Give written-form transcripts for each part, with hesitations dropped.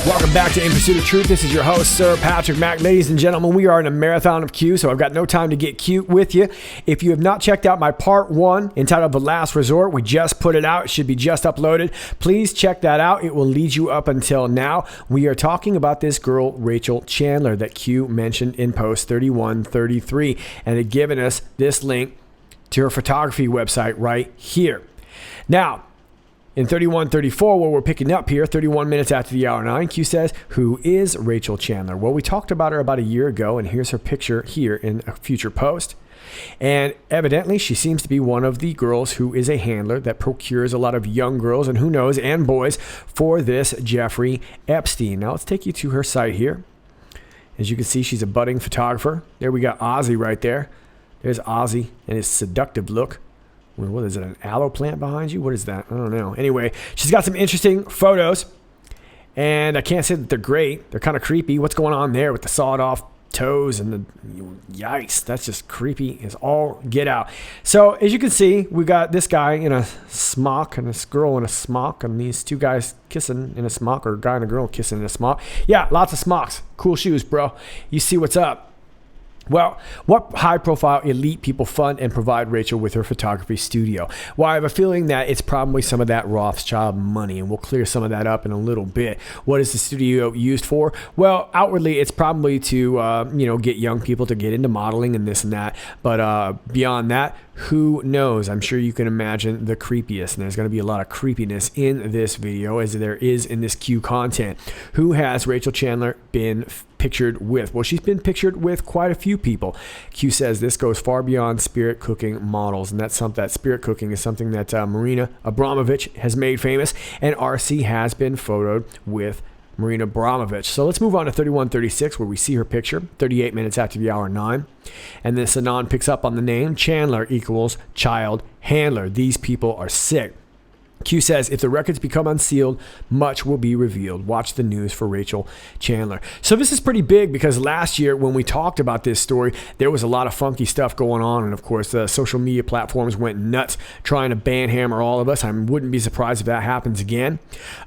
Welcome back to In Pursuit of Truth. This is your host, Sir Patrick Mack. Ladies and gentlemen, we are in a marathon of Q, so I've got no time to get cute with you. If you have not checked out my part 1 entitled The Last Resort, we just put it out. It should be just uploaded. Please check that out. It will lead you up until now. We are talking about this girl, Rachel Chandler, that Q mentioned in post 3133, and had given us this link to her photography website right here. Now, in 3134, where we're picking up here, 31 minutes after the hour 9, Q says, who is Rachel Chandler? Well, we talked about her about a year ago, and here's her picture here in a future post. And evidently, she seems to be one of the girls who is a handler that procures a lot of young girls, and who knows, and boys, for this Jeffrey Epstein. Now, let's take you to her site here. As you can see, she's a budding photographer. There we got Ozzy right there. There's Ozzy and his seductive look. What is it, an aloe plant behind you? What is that? I don't know. Anyway, she's got some interesting photos, and I can't say that they're great. They're kind of creepy. What's going on there with the sawed-off toes and the yikes? That's just creepy as all get out. So, as you can see, we got this guy in a smock and this girl in a smock, and these two guys kissing in a smock, or a guy and a girl kissing in a smock. Yeah, lots of smocks. Cool shoes, bro. You see what's up. Well, what high-profile elite people fund and provide Rachel with her photography studio? Well, I have a feeling that it's probably some of that Rothschild money, and we'll clear some of that up in a little bit. What is the studio used for? Well, outwardly, it's probably to get young people to get into modeling and this and that. But beyond that, who knows? I'm sure you can imagine the creepiest, and there's going to be a lot of creepiness in this video, as there is in this Q content. Who has Rachel Chandler been pictured with? Well, she's been pictured with quite a few people. Q says this goes far beyond spirit cooking models, and that's something that spirit cooking is something that Marina Abramovich has made famous, and RC has been photoed with Marina Abramovich. So let's move on to 3136, where we see her picture 38 minutes after the hour 9. And this Anon picks up on the name Chandler equals child handler. These people are sick. Q says, if the records become unsealed, much will be revealed. Watch the news for Rachel Chandler. So this is pretty big, because last year when we talked about this story, there was a lot of funky stuff going on. And of course, the social media platforms went nuts trying to banhammer all of us. I wouldn't be surprised if that happens again.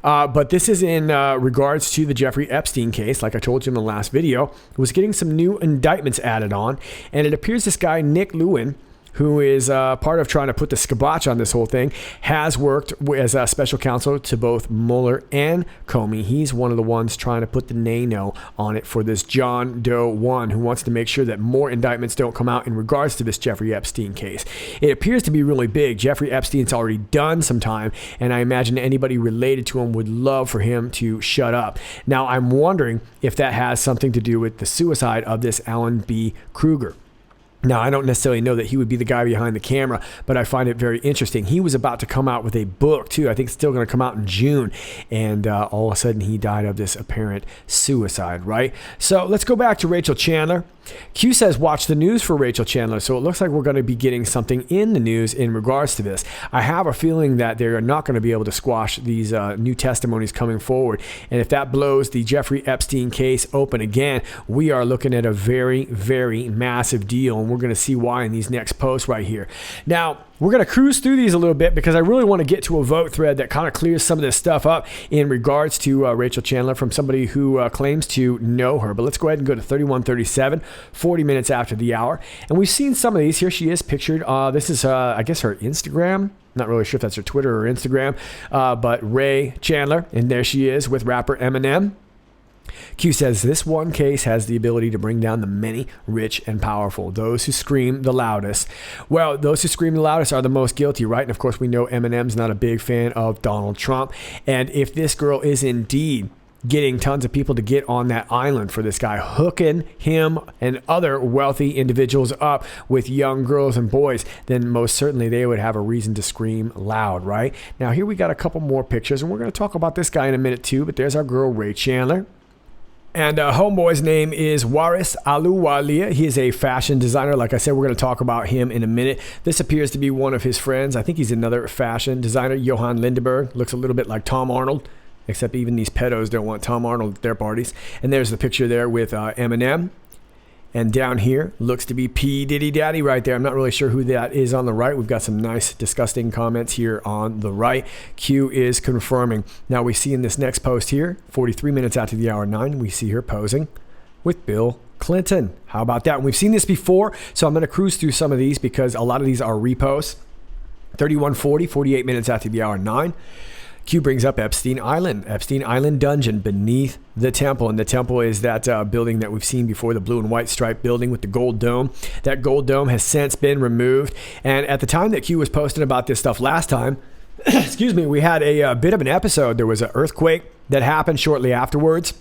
But this is in regards to the Jeffrey Epstein case. Like I told you in the last video, was getting some new indictments added on. And it appears this guy, Nick Lewin, who is part of trying to put the skibosh on this whole thing, has worked as a special counsel to both Mueller and Comey. He's one of the ones trying to put the nay-no on it for this John Doe 1, who wants to make sure that more indictments don't come out in regards to this Jeffrey Epstein case. It appears to be really big. Jeffrey Epstein's already done some time, and I imagine anybody related to him would love for him to shut up. Now, I'm wondering if that has something to do with the suicide of this Alan B. Kruger. Now, I don't necessarily know that he would be the guy behind the camera, but I find it very interesting. He was about to come out with a book, too. I think it's still going to come out in June. And all of a sudden, he died of this apparent suicide, right? So let's go back to Rachel Chandler. Q says, watch the news for Rachel Chandler. So it looks like we're going to be getting something in the news in regards to this. I have a feeling that they're not going to be able to squash these new testimonies coming forward. And if that blows the Jeffrey Epstein case open again, we are looking at a very, very massive deal. And we're going to see why in these next posts right here. Now, we're going to cruise through these a little bit, because I really want to get to a vote thread that kind of clears some of this stuff up in regards to Rachel Chandler from somebody who claims to know her. But let's go ahead and go to 3137, 40 minutes after the hour. And we've seen some of these. Here she is pictured. This is, I guess, her Instagram. Not really sure if that's her Twitter or Instagram. But Ray Chandler. And there she is with rapper Eminem. Q says, this one case has the ability to bring down the many, rich and powerful, those who scream the loudest. Well, those who scream the loudest are the most guilty, right? And of course, we know Eminem's not a big fan of Donald Trump. And if this girl is indeed getting tons of people to get on that island for this guy, hooking him and other wealthy individuals up with young girls and boys, then most certainly they would have a reason to scream loud, right? Now here we got a couple more pictures, and we're going to talk about this guy in a minute too, but there's our girl Ray Chandler. And homeboy's name is Waris Aluwalia. He is a fashion designer. Like I said, we're going to talk about him in a minute. This appears to be one of his friends. I think he's another fashion designer. Johan Lindeberg looks a little bit like Tom Arnold, except even these pedos don't want Tom Arnold at their parties. And there's the picture there with Eminem. And down here looks to be P. Diddy Daddy right there. I'm not really sure who that is on the right. We've got some nice, disgusting comments here on the right. Q is confirming. Now we see in this next post here, 43 minutes after the hour 9, we see her posing with Bill Clinton. How about that? And we've seen this before, so I'm going to cruise through some of these because a lot of these are reposts. 31:40, 48 minutes after the hour 9. Q brings up Epstein Island dungeon beneath the temple. And the temple is that building that we've seen before, the blue and white striped building with the gold dome. That gold dome has since been removed. And at the time that Q was posting about this stuff last time, excuse me, we had a bit of an episode. There was an earthquake that happened shortly afterwards.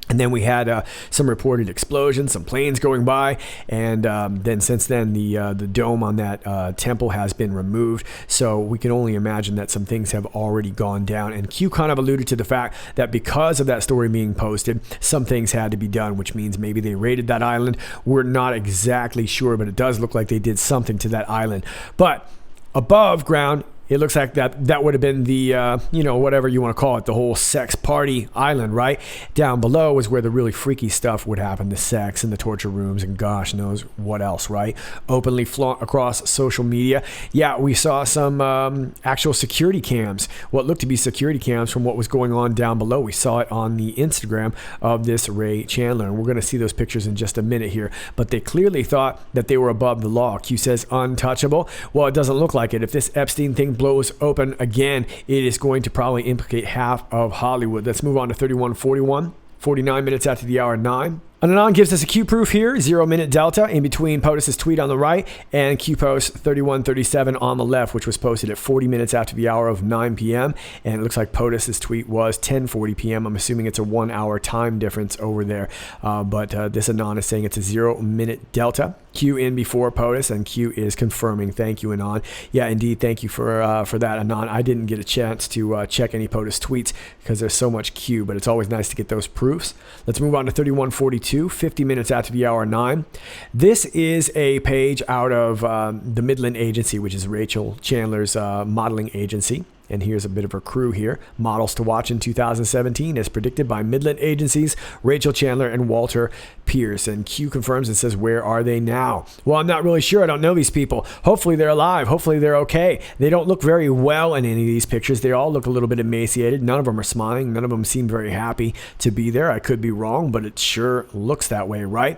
And then we had some reported explosions, some planes going by, and then since then the dome on that temple has been removed. So we can only imagine that some things have already gone down. And Q kind of alluded to the fact that because of that story being posted, some things had to be done, which means maybe they raided that island. We're not exactly sure, but it does look like they did something to that island. But above ground, it looks like that would have been the, whatever you want to call it, the whole sex party island, right? Down below is where the really freaky stuff would happen, the sex and the torture rooms and gosh knows what else, right? Openly flaunt across social media. Yeah, we saw some actual security cams, what looked to be security cams from what was going on down below. We saw it on the Instagram of this Ray Chandler, and we're going to see those pictures in just a minute here. But they clearly thought that they were above the law. Q says untouchable. Well, it doesn't look like it. If this Epstein thing blows open again, it is going to probably implicate half of Hollywood. Let's move on to 31:41, 49 minutes after the hour 9. Anon gives us a Q proof here, 0 minute delta in between POTUS's tweet on the right and Q post 31:37 on the left, which was posted at 40 minutes after the hour of 9 p.m. And it looks like POTUS's tweet was 10:40 p.m. I'm assuming it's a 1 hour time difference over there. But this Anon is saying it's a 0 minute delta. Q in before POTUS, and Q is confirming. Thank you, Anon. Yeah, indeed. Thank you for that, Anon. I didn't get a chance to check any POTUS tweets because there's so much Q, but it's always nice to get those proofs. Let's move on to 31:42. 50 minutes after the hour 9. This is a page out of the Midland Agency, which is Rachel Chandler's modeling agency. And here's a bit of her crew here. Models to watch in 2017 as predicted by Midland Agencies, Rachel Chandler and Walter Pierce. And Q confirms and says, where are they now? Well, I'm not really sure. I don't know these people. Hopefully they're alive. Hopefully they're okay. They don't look very well in any of these pictures. They all look a little bit emaciated. None of them are smiling. None of them seem very happy to be there. I could be wrong, but it sure looks that way, right?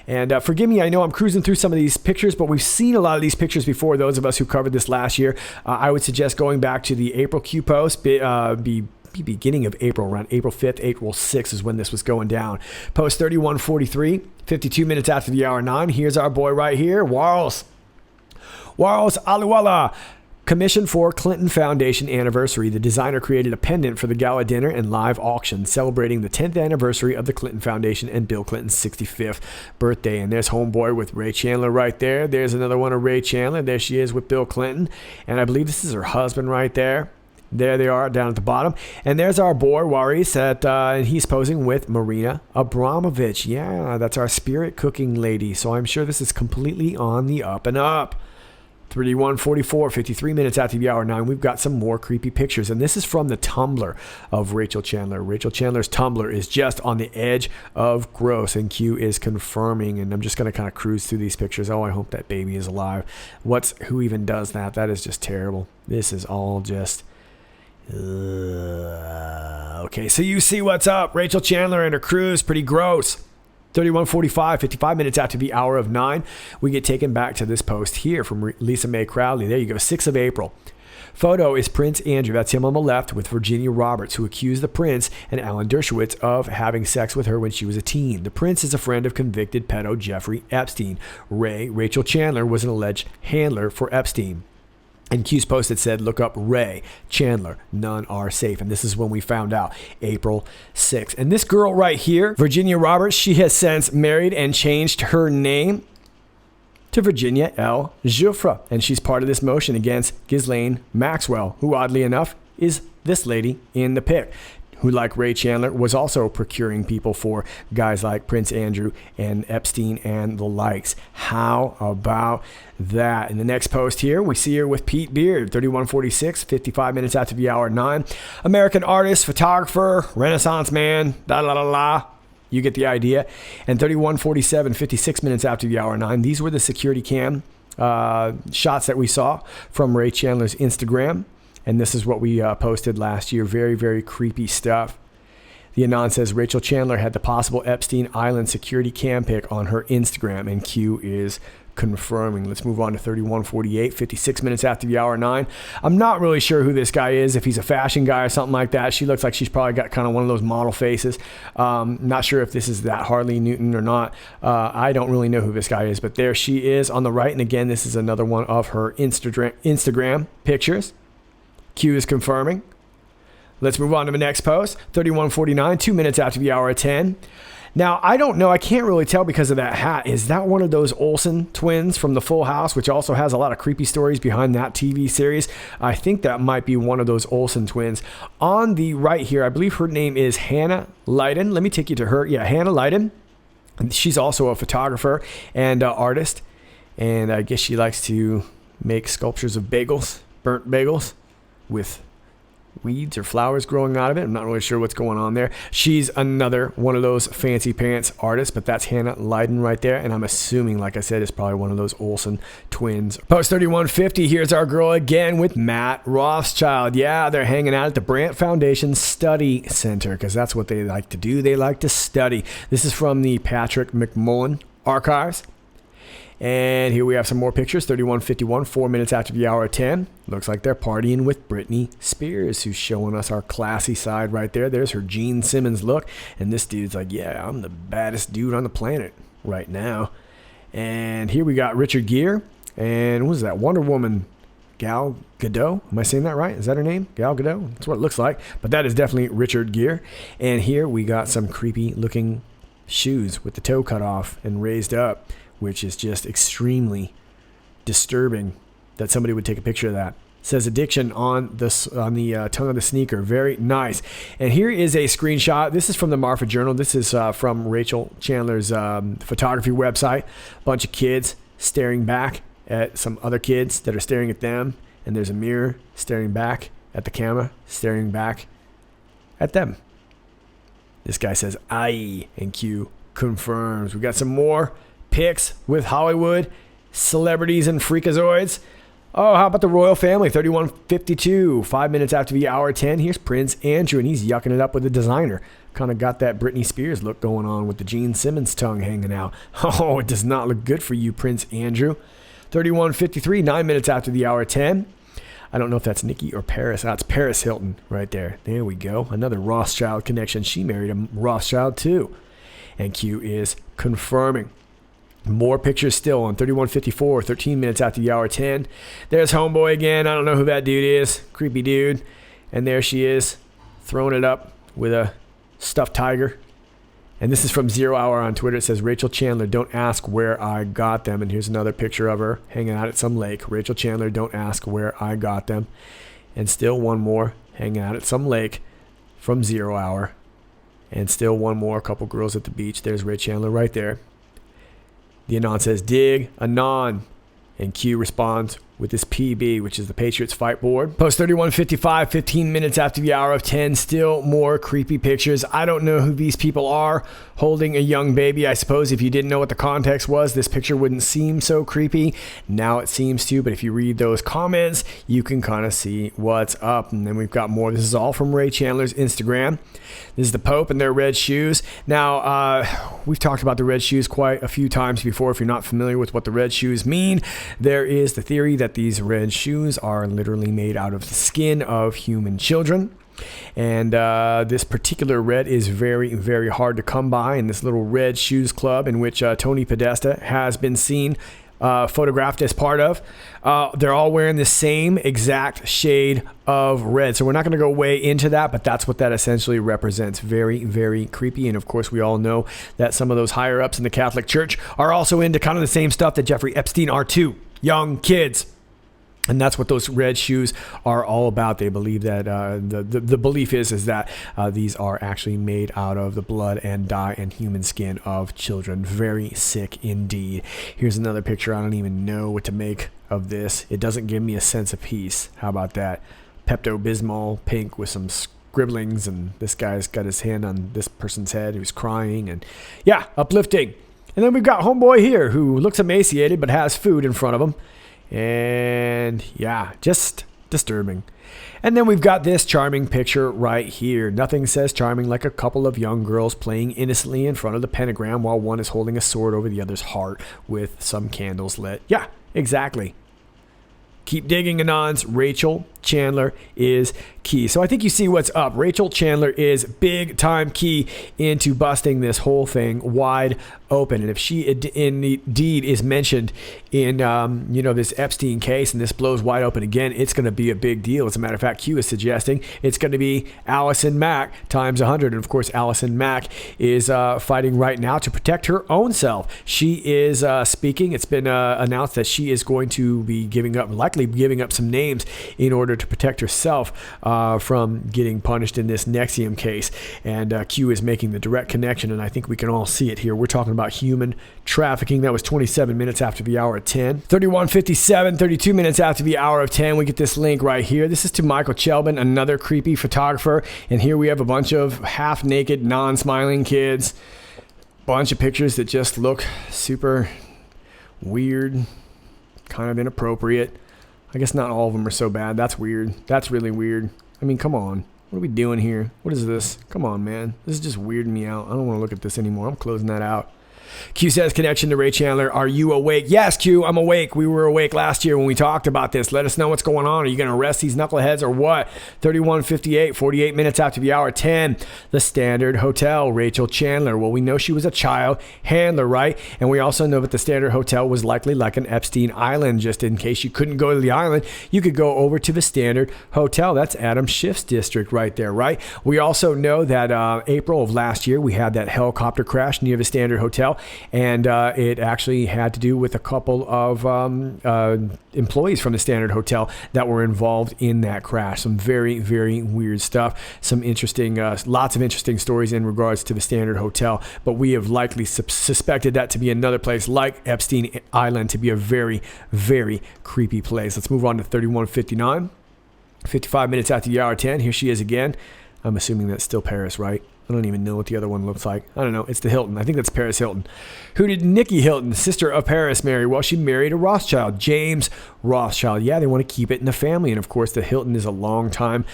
And forgive me, I know I'm cruising through some of these pictures, but we've seen a lot of these pictures before, those of us who covered this last year. I would suggest going back to the April Q post, beginning of April, around April 5th, April 6th is when this was going down. Post 31:43, 52 minutes after the hour 9. Here's our boy right here, Waris Aliwala. Commission for Clinton Foundation anniversary. The designer created a pendant for the gala dinner and live auction celebrating the 10th anniversary of the Clinton Foundation and Bill Clinton's 65th birthday. And there's homeboy with Ray Chandler right there. There's another one of Ray Chandler. There she is with Bill Clinton. And I believe this is her husband right there. There they are down at the bottom. And there's our boy, Waris, and he's posing with Marina Abramovich. Yeah, that's our spirit cooking lady. So I'm sure this is completely on the up and up. 31:44, 53 minutes after the hour 9, we've got some more creepy pictures. And this is from the Tumblr of Rachel Chandler. Rachel Chandler's Tumblr is just on the edge of gross, and Q is confirming. And I'm just going to kind of cruise through these pictures. Oh, I hope that baby is alive. Who even does that? That is just terrible. This is all just... Okay, so you see what's up. Rachel Chandler and her crew is pretty gross. 31:45, 55 minutes after the hour of 9, we get taken back to this post here from Lisa Mae Crowley. There you go, 6th of April. Photo is Prince Andrew, that's him on the left, with Virginia Roberts, who accused the prince and Alan Dershowitz of having sex with her when she was a teen. The prince is a friend of convicted pedo Jeffrey Epstein. Rachel Chandler was an alleged handler for Epstein. And Q's post that said, look up Ray, Chandler, none are safe. And this is when we found out, April 6th. And this girl right here, Virginia Roberts, she has since married and changed her name to Virginia L. Giuffre. And she's part of this motion against Ghislaine Maxwell, who oddly enough is this lady in the pic, who, like Ray Chandler, was also procuring people for guys like Prince Andrew and Epstein and the likes. How about that? In the next post here, we see her with Pete Beard, 3146, 55 minutes after the hour 9. American artist, photographer, Renaissance man, da-la-la-la. You get the idea. And 3147, 56 minutes after the hour 9. These were the security cam shots that we saw from Ray Chandler's Instagram. And this is what we posted last year. Very, very creepy stuff. The Anon says Rachel Chandler had the possible Epstein Island security cam pic on her Instagram, and Q is confirming. Let's move on to 3148, 56 minutes after the hour 9. I'm not really sure who this guy is, if he's a fashion guy or something like that. She looks like she's probably got kind of one of those model faces. Not sure if this is that Harley Newton or not. I don't really know who this guy is, but there she is on the right. And again, this is another one of her Instagram pictures. Q is confirming. Let's move on to the next post. 3149, 2 minutes after the hour 10. Now, I don't know. I can't really tell because of that hat. Is that one of those Olsen twins from the Full House, which also has a lot of creepy stories behind that TV series? I think that might be one of those Olsen twins. On the right here, I believe her name is Hannah Leiden. Let me take you to her. Yeah, Hannah Leiden. She's also a photographer and artist. And I guess she likes to make sculptures of bagels, burnt bagels, with weeds or flowers growing out of it. I'm not really sure what's going on there. She's another one of those fancy pants artists, but that's Hannah Leiden right there. And I'm assuming, like I said, it's probably one of those Olsen twins. Post 3150, here's our girl again with Matt Rothschild. Yeah, they're hanging out at the Brant Foundation Study Center because that's what they like to do. They like to study. This is from the Patrick McMullen archives. And here we have some more pictures. 3151, 4 minutes after the hour 10. Looks like they're partying with Britney Spears, who's showing us our classy side right there. There's her Gene Simmons look. And this dude's like, yeah, I'm the baddest dude on the planet right now. And here we got Richard Gere. And what is that? Wonder Woman Gal Gadot. Am I saying that right? Is that her name? Gal Gadot? That's what it looks like. But that is definitely Richard Gere. And here we got some creepy looking shoes with the toe cut off and raised up, which is just extremely disturbing that somebody would take a picture of that. It says addiction on the tongue of the sneaker. Very nice. And here is a screenshot. This is from the Marfa Journal. This is from Rachel Chandler's photography website. A bunch of kids staring back at some other kids that are staring at them. And there's a mirror staring back at the camera, staring back at them. This guy says, aye, and Q confirms. We got some more pics with Hollywood celebrities and freakazoids. Oh, how about the royal family? 3152, 5 minutes after the hour 10. Here's Prince Andrew, and he's yucking it up with a designer. Kind of got that Britney Spears look going on with the Gene Simmons tongue hanging out. Oh, it does not look good for you, Prince Andrew. 3153, 9 minutes after the hour 10. I don't know if that's Nikki or Paris. That's Paris Hilton right there. There we go. Another Rothschild connection. She married a Rothschild too. And Q is confirming. More pictures still on 3154, 13 minutes after the hour 10. There's Homeboy again. I don't know who that dude is. Creepy dude. And there she is, throwing it up with a stuffed tiger. And this is from 0 Hour on Twitter. It says, Rachel Chandler, don't ask where I got them. And here's another picture of her hanging out at some lake. Rachel Chandler, don't ask where I got them. And still one more hanging out at some lake from 0 Hour. And still one more, a couple girls at the beach. There's Ray Chandler right there. The Anon says, dig, Anon. And Q responds with this PB, which is the Patriotsfight board. Post 3155, 15 minutes after the hour of 10. Still more creepy pictures. I don't know who these people are holding a young baby. I suppose if you didn't know what the context was, this picture wouldn't seem so creepy. Now it seems to, but if you read those comments, you can kind of see what's up. And then we've got more. This is all from Ray Chandler's Instagram. This is the Pope and their red shoes. Now, we've talked about the red shoes quite a few times before. If you're not familiar with what the red shoes mean, there is the theory that these red shoes are literally made out of the skin of human children. And this particular red is very, very hard to come by in this little red shoes club in which Tony Podesta has been seen photographed as part of. They're all wearing the same exact shade of red. So we're not going to go way into that, but that's what that essentially represents. Very, very creepy. And of course, we all know that some of those higher ups in the Catholic Church are also into kind of the same stuff that Jeffrey Epstein are too. Young kids. And that's what those red shoes are all about. They believe that the belief is that these are actually made out of the blood and dye and human skin of children. Very sick indeed. Here's another picture. I don't even know what to make of this. It doesn't give me a sense of peace. How about that? Pepto-Bismol pink with some scribblings, and this guy's got his hand on this person's head who's crying, and yeah, uplifting. And then we've got homeboy here who looks emaciated but has food in front of him. And yeah, just disturbing. And then we've got this charming picture right here. Nothing says charming like a couple of young girls playing innocently in front of the pentagram while one is holding a sword over the other's heart with some candles lit. Yeah, exactly. Keep digging, Anons. Rachel Chandler is key. So I think you see what's up. Rachel Chandler is big time key into busting this whole thing wide open. And if she indeed is mentioned in this Epstein case, and this blows wide open again, it's going to be a big deal. As a matter of fact, Q is suggesting it's going to be Allison Mack times 100. And of course, Allison Mack is fighting right now to protect her own self. She is speaking. It's been announced that she is going to be likely giving up some names in order to protect herself from getting punished in this NXIVM case. And Q is making the direct connection, and I think we can all see it here. We're talking about human trafficking. That was 27 minutes after the hour of 10. 31:57, 32 minutes after the hour of 10. We get this link right here. This is to Michael Chelbin, another creepy photographer. And here we have a bunch of half-naked, non-smiling kids. Bunch of pictures that just look super weird, kind of inappropriate. I guess not all of them are so bad. That's weird. That's really weird. I mean, come on. What are we doing here? What is this? Come on, man. This is just weirding me out. I don't want to look at this anymore. I'm closing that out. Q says, connection to Ray Chandler. Are you awake? Yes, Q, I'm awake. We were awake last year when we talked about this. Let us know what's going on. Are you going to arrest these knuckleheads or what? 31:58, 48 minutes after the hour 10. The Standard Hotel, Rachel Chandler. Well, we know she was a child handler, right? And we also know that the Standard Hotel was likely like an Epstein Island. Just in case you couldn't go to the island, you could go over to the Standard Hotel. That's Adam Schiff's district right there, right? We also know that April of last year, we had that helicopter crash near the Standard Hotel. And it actually had to do with a couple of employees from the Standard Hotel that were involved in that crash. Some very, very weird stuff. Some interesting, lots of interesting stories in regards to the Standard Hotel. But we have likely suspected that to be another place like Epstein Island to be a very, very creepy place. Let's move on to 31:59. 55 minutes after the hour 10. Here she is again. I'm assuming that's still Paris, right? I don't even know what the other one looks like. I don't know. It's the Hilton. I think that's Paris Hilton. Who did Nikki Hilton, sister of Paris, marry? Well, she married a Rothschild, James Rothschild. Yeah, they want to keep it in the family. And of course, the Hilton is a long-time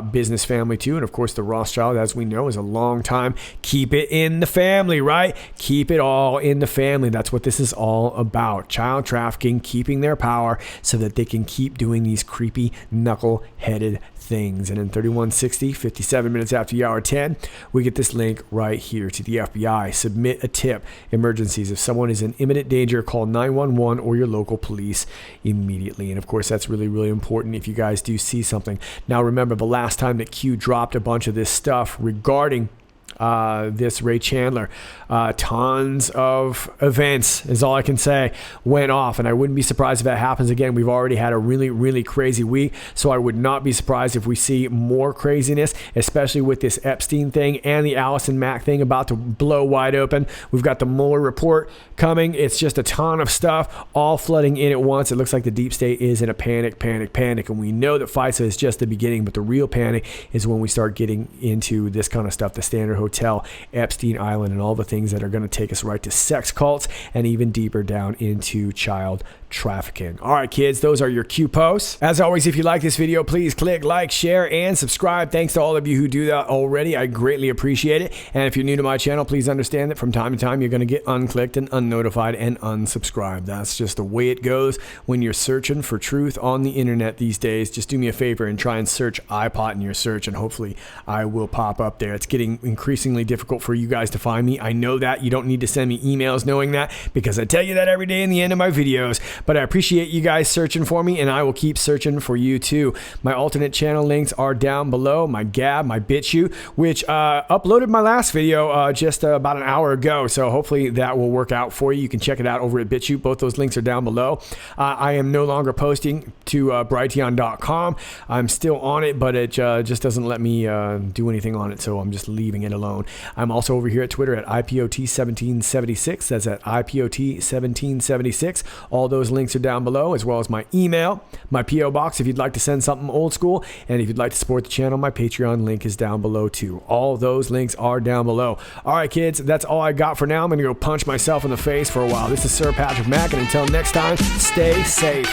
business family too. And of course, the Rothschild, as we know, is a long-time keep it in the family, right? Keep it all in the family. That's what this is all about. Child trafficking, keeping their power so that they can keep doing these creepy, knuckle-headed things. And in 31:60, 57 minutes after the hour 10, we get this link right here to the FBI. Submit a tip. Emergencies. If someone is in imminent danger, call 911 or your local police immediately. And of course, that's really, really important if you guys do see something. Now, remember the last time that Q dropped a bunch of this stuff regarding this Ray Chandler, tons of events is all I can say went off, and I wouldn't be surprised if that happens again. We've already had a really, really crazy week, so I would not be surprised if we see more craziness, especially with this Epstein thing and the Allison Mack thing about to blow wide open. We've got the Mueller report coming. It's just a ton of stuff all flooding in at once. It looks like the deep state is in a panic, and we know that FISA is just the beginning, but the real panic is when we start getting into this kind of stuff, the Standard Hotel, Epstein Island, and all the things that are going to take us right to sex cults and even deeper down into child trafficking. All right, kids, those are your Q posts. As always, if you like this video, please click like, share, and subscribe. Thanks to all of you who do that already. I greatly appreciate it. And if you're new to my channel, please understand that from time to time, you're going to get unclicked and unnotified and unsubscribed. That's just the way it goes when you're searching for truth on the internet these days. Just do me a favor and try and search IPOT in your search, and hopefully I will pop up there. It's getting increasingly increasingly difficult for you guys to find me. I know that. You don't need to send me emails knowing that, because I tell you that every day in the end of my videos. But I appreciate you guys searching for me, and I will keep searching for you too. My alternate channel links are down below. My Gab, my BitChute, which uploaded my last video just about an hour ago. So hopefully that will work out for you. You can check it out over at BitChute. Both those links are down below. I am no longer posting to Brighteon.com. I'm still on it, but it just doesn't let me do anything on it, so I'm just leaving it alone. I'm also over here at Twitter at IPOT1776. That's at IPOT1776. All those links are down below, as well as my email, my P.O. box if you'd like to send something old school, and if you'd like to support the channel, my Patreon link is down below too. All those links are down below. All right, kids, that's all I got for now. I'm going to go punch myself in the face for a while. This is Sir Patrick Mac, and until next time, stay safe.